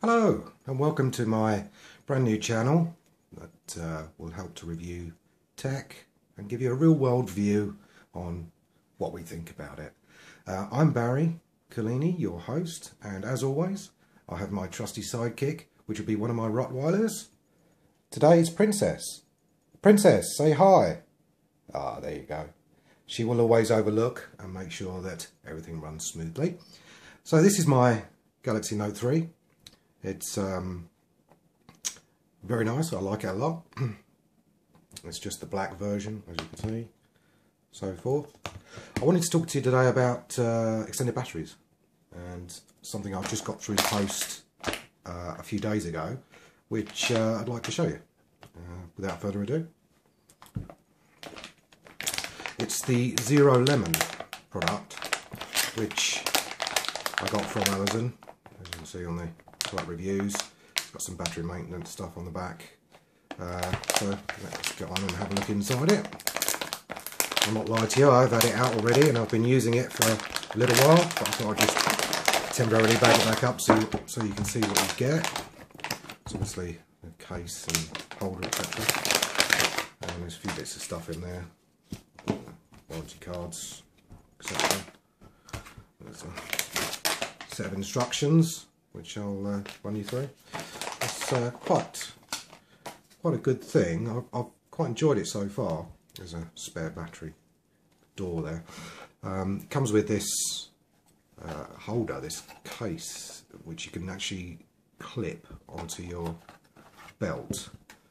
Hello and welcome to my brand new channel that will help to review tech and give you a real world view on what we think about it. I'm Barry Collini, your host, and as always I have my trusty sidekick, which will be one of my Rottweilers. Today it's Princess. Princess, say hi. Ah, there you go. She will always overlook and make sure that everything runs smoothly. So this is my Galaxy Note 3. It's very nice, I like it a lot. It's just the black version, as you can see, so forth. I wanted to talk to you today about extended batteries, and something I've just got through the post a few days ago, which I'd like to show you. Without further ado, it's the Zero Lemon product, which I got from Amazon, as you can see on the product reviews. It's got some battery maintenance stuff on the back. So let's get on and have a look inside it. I'll not lie to you, I've had it out already and I've been using it for a little while, but I thought I'd just temporarily bag it back up so you can see what you get. It's obviously a case and holder, etc. And there's a few bits of stuff in there, warranty cards, etc. There's a set of instructions which I'll run you through. It's quite a good thing. I've quite enjoyed it so far. There's a spare battery door there. It comes with this holder, this case, which you can actually clip onto your belt,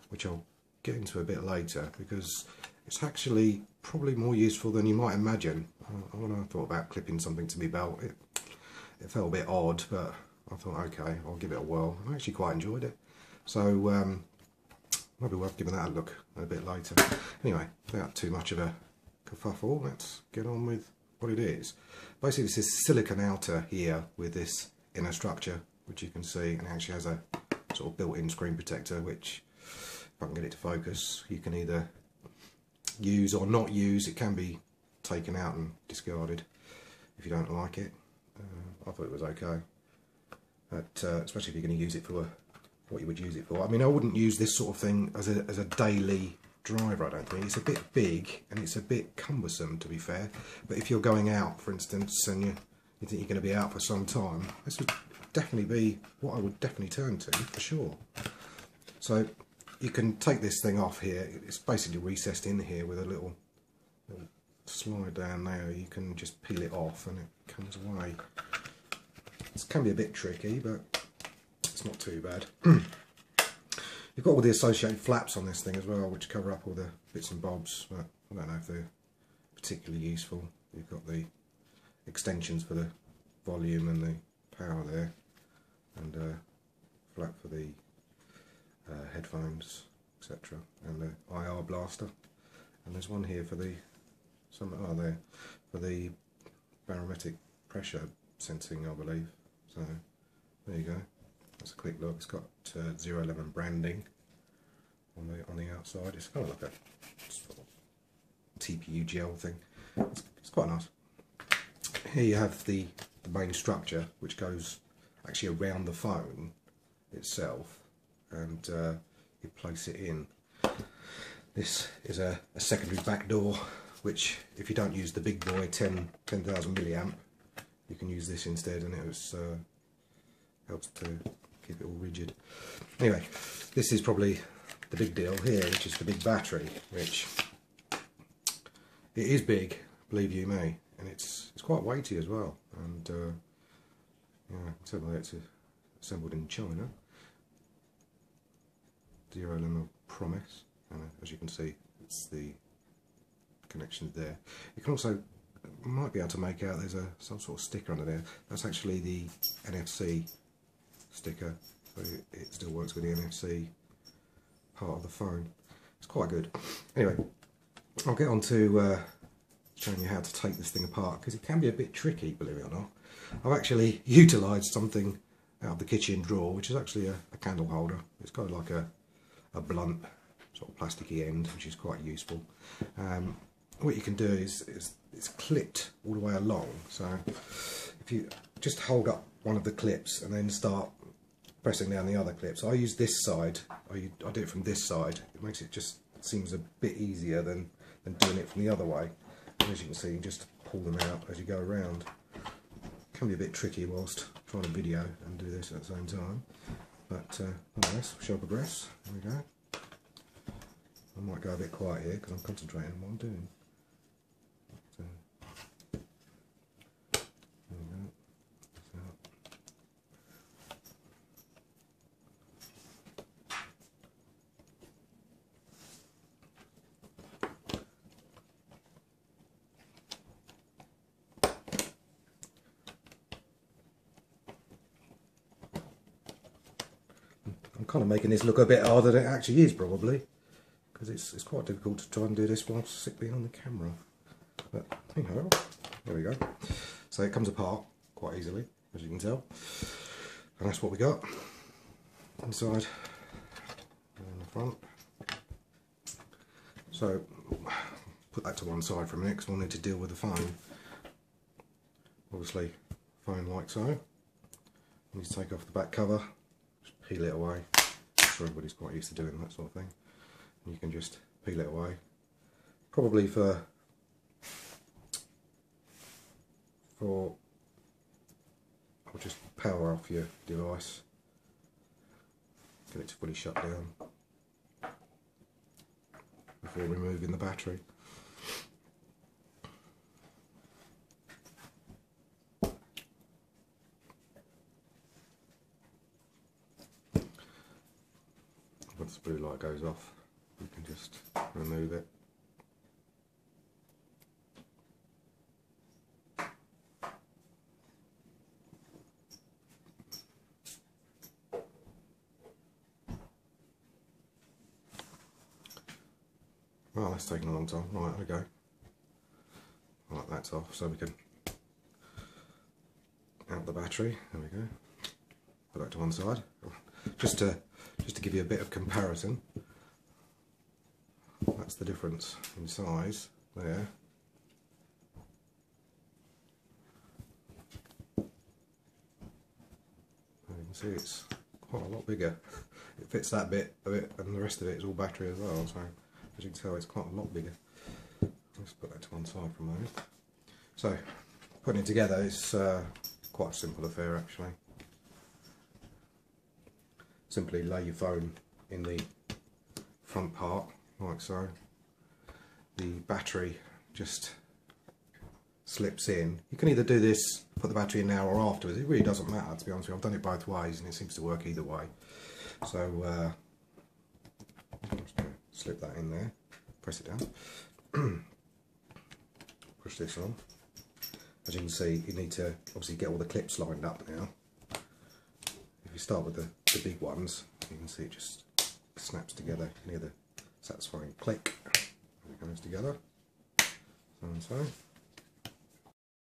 which I'll get into a bit later, because it's actually probably more useful than you might imagine. When I thought about clipping something to my belt, it felt a bit odd, but I thought, okay, I'll give it a whirl. I actually quite enjoyed it. So, might be worth giving that a look a bit later. Anyway, without too much of a kerfuffle, let's get on with what it is. Basically, this is silicon outer here with this inner structure, which you can see, and it actually has a sort of built-in screen protector, which, if I can get it to focus, you can either use or not use. It can be taken out and discarded if you don't like it. I thought it was okay. But, especially if you're going to use it for what you would use it for. I mean, I wouldn't use this sort of thing as a daily driver, I don't think. It's a bit big and it's a bit cumbersome, to be fair. But if you're going out, for instance, and you think you're going to be out for some time, this would definitely be what I would definitely turn to, for sure. So you can take this thing off here. It's basically recessed in here with a little slide down there. You can just peel it off and it comes away. This can be a bit tricky, but it's not too bad. You've got all the associated flaps on this thing as well, which cover up all the bits and bobs, but I don't know if they're particularly useful. You've got the extensions for the volume and the power there, and a flap for the headphones, etc., and the IR blaster. And there's one here for the for the barometric pressure sensing, I believe. So there you go. That's a quick look. It's got Zero Lemon branding on the outside. It's kind of like a sort of TPU gel thing. It's quite nice. Here you have the main structure, which goes actually around the phone itself, and you place it in. This is a secondary back door, which, if you don't use the big boy 10,000 milliamp, you can use this instead, and it was helps to keep it all rigid. Anyway, this is probably the big deal here, which is the big battery, which it is big, believe you me, and it's quite weighty as well. And yeah, it's assembled in China. Zero Lemon promise, and as you can see, it's the connections there. You can also might be able to make out there's some sort of sticker under there. That's actually the NFC sticker, so it still works with the NFC part of the phone. It's quite good. Anyway, I'll get on to showing you how to take this thing apart, because it can be a bit tricky, believe it or not. I've actually utilised something out of the kitchen drawer, which is actually a candle holder. It's got like a blunt sort of plasticky end, which is quite useful. What you can do is it's clipped all the way along, so if you just hold up one of the clips and then start pressing down the other clips. I use this side, I do it from this side. It makes it just seems a bit easier than doing it from the other way. And as you can see, you just pull them out as you go around. It can be a bit tricky whilst trying to video and do this at the same time. But nonetheless, we shall progress. There we go. I might go a bit quiet here because I'm concentrating on what I'm doing. So, there we go. So, I'm kind of making this look a bit harder than it actually is, probably, because it's quite difficult to try and do this whilst sitting on the camera. But anyhow, there we go. So it comes apart quite easily, as you can tell, and that's what we got inside and the front. So put that to one side for a minute because we'll need to deal with the phone. Obviously, phone like so. You need to take off the back cover. Peel it away. I'm sure everybody's quite used to doing that sort of thing. And you can just peel it away. Probably I'll just power off your device. Get it to fully shut down before removing the battery. Once the blue light goes off, you can just remove it. Well, that's taken a long time. Right, there we go. Right, that's off, so we can out the battery. There we go. Put that to one side. Just to give you a bit of comparison, that's the difference in size there. And you can see it's quite a lot bigger. It fits that bit of it, and the rest of it is all battery as well, so as you can tell it's quite a lot bigger. Let's put that to one side for a moment. So putting it together is quite a simple affair actually. Simply lay your phone in the front part, like so. The battery just slips in. You can either do this, put the battery in now or afterwards. It really doesn't matter, to be honest with you. I've done it both ways and it seems to work either way. So, I'm just going to slip that in there, press it down, push this on. As you can see, you need to obviously get all the clips lined up now. If you start with the big ones, you can see it just snaps together. You can hear the satisfying click. It comes together, so and so.